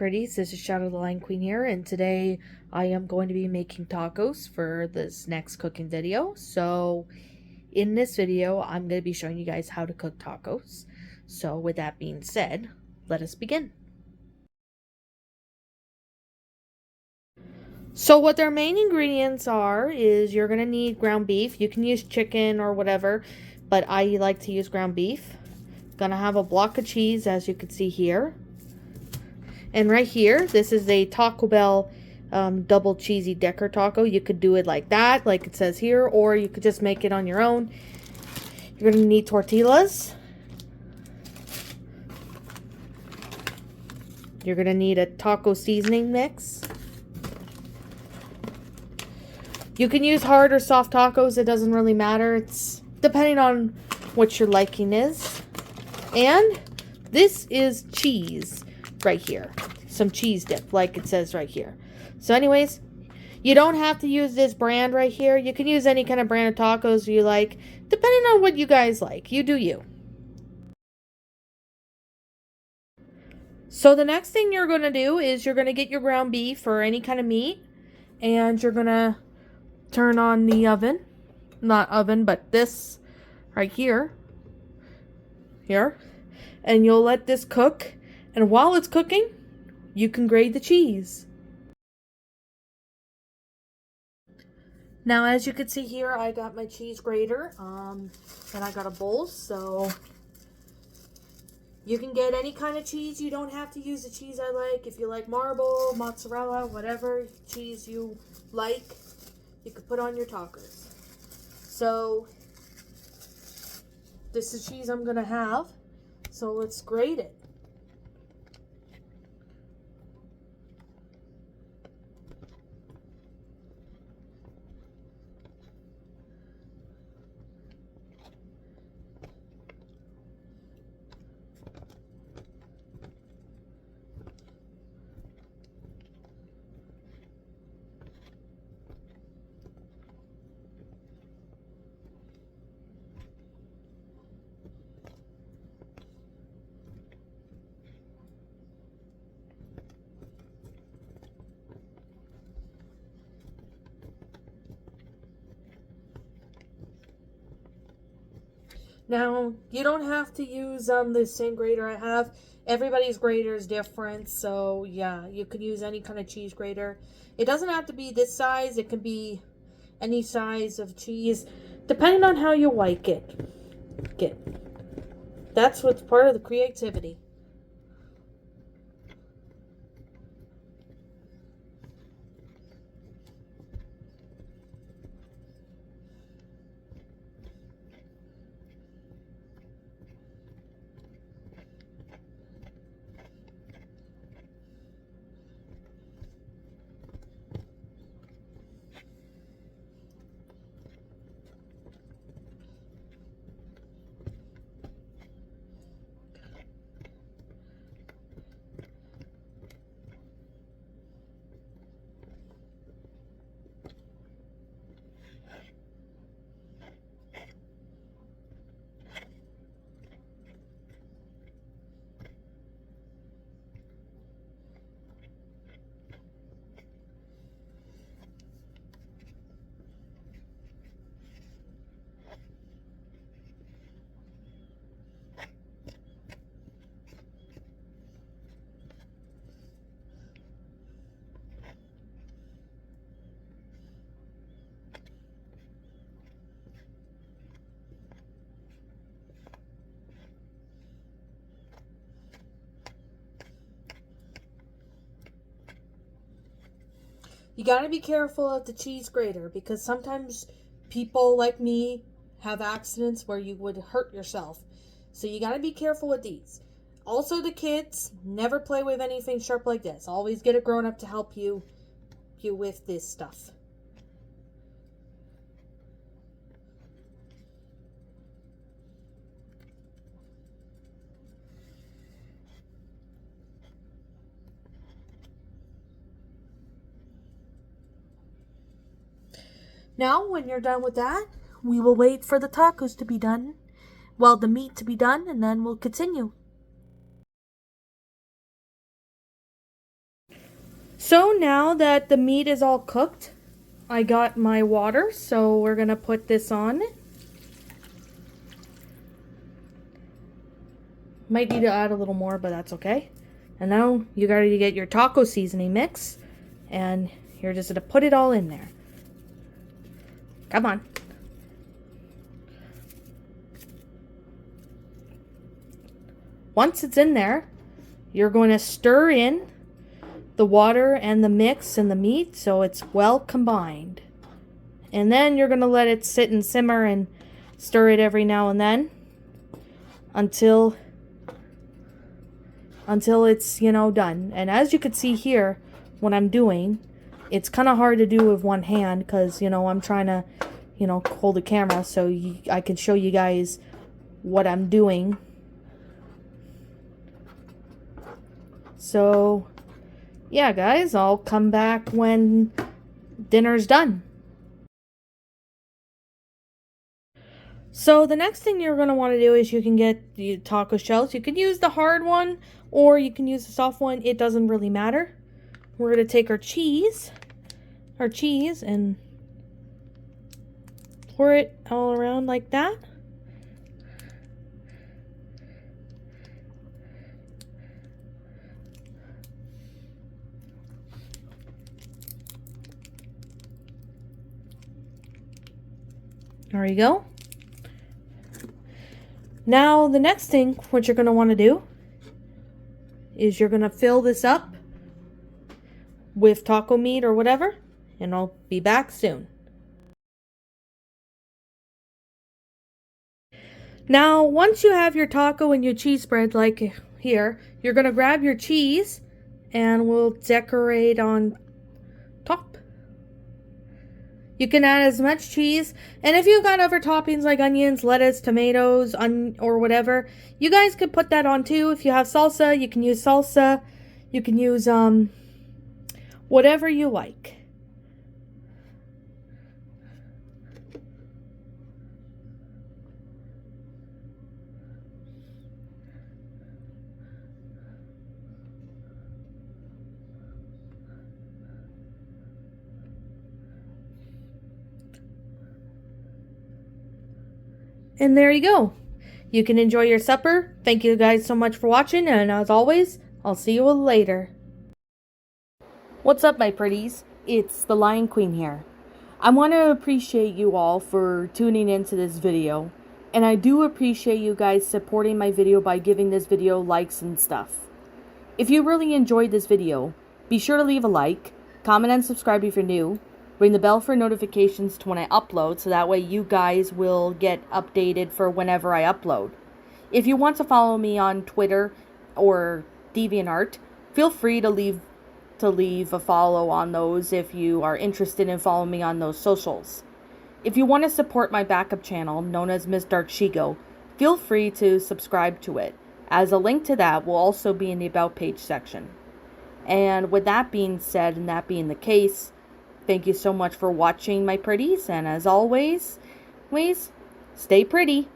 pretties, this is Shadow the Lion Queen here, and today I am going to be making tacos for this next cooking video. So in this video, I'm going to be showing you guys how to cook tacos. So with that being said, let us begin. So what their main ingredients are is you're going to need ground beef. You can use chicken or whatever, but I like to use ground beef. Gonna have a block of cheese, as you can see here. And right here, this is a Taco Bell double cheesy decker taco. You could do it like that, like it says here, or you could just make it on your own. You're going to need tortillas. You're going to need a taco seasoning mix. You can use hard or soft tacos. It doesn't really matter. It's depending on what your liking is. And this is cheese. Right here, some cheese dip like it says right here. So anyways, you don't have to use this brand right here. You can use any kind of brand of tacos you like, depending on what you guys like. You do you. So the next thing you're going to do is you're going to get your ground beef or any kind of meat, and you're going to turn on the oven. Not oven, but this right here. And you'll let this cook. And while it's cooking, you can grate the cheese. Now, as you can see here, I got my cheese grater, and I got a bowl, so you can get any kind of cheese. You don't have to use the cheese I like. If you like marble, mozzarella, whatever cheese you like, you could put on your tacos. So, this is cheese I'm going to have, so let's grate it. Now, you don't have to use the same grater I have. Everybody's grater is different, so yeah, you could use any kind of cheese grater. It doesn't have to be this size. It can be any size of cheese, depending on how you like it. That's what's part of the creativity. You got to be careful of the cheese grater, because sometimes people like me have accidents where you would hurt yourself. So you got to be careful with these. Also, the kids, never play with anything sharp like this. Always get a grown-up to help you with this stuff. Now, when you're done with that, we will wait for the tacos to be done. Well, the meat to be done, and then we'll continue. So now that the meat is all cooked, I got my water, so we're gonna put this on. Might need to add a little more, but that's okay. And now you gotta get your taco seasoning mix, and you're just gonna put it all in there. Come on. Once it's in there, you're going to stir in the water and the mix and the meat so it's well combined. And then you're going to let it sit and simmer and stir it every now and then until it's, done. And as you can see here, what I'm doing, it's kind of hard to do with one hand because, I'm trying to, hold the camera so I can show you guys what I'm doing. So, yeah, guys, I'll come back when dinner's done. So the next thing you're going to want to do is you can get the taco shells. You can use the hard one or you can use the soft one. It doesn't really matter. We're going to take our cheese and pour it all around like that. There you go. Now the next thing what you're going to want to do is you're going to fill this up with taco meat or whatever, and I'll be back soon. Now once you have your taco and your cheese spread like here, you're going to grab your cheese and we'll decorate on top. You can add as much cheese, and if you've got other toppings like onions, lettuce, tomatoes, or whatever, you guys could put that on too. If you have salsa, you can use salsa. You can use whatever you like. And there you go. You can enjoy your supper. Thank you guys so much for watching, and as always, I'll see you later. What's up, my pretties? It's the Lion Queen here. I want to appreciate you all for tuning into this video, and I do appreciate you guys supporting my video by giving this video likes and stuff. If you really enjoyed this video, be sure to leave a like, comment and subscribe if you're new. Ring the bell for notifications to when I upload, so that way you guys will get updated for whenever I upload. If you want to follow me on Twitter or DeviantArt, feel free to leave a follow on those if you are interested in following me on those socials. If you want to support my backup channel, known as Ms. Dark Shigo, feel free to subscribe to it, as a link to that will also be in the About page section. And with that being said, and that being the case, thank you so much for watching, my pretties, and as always, please stay pretty.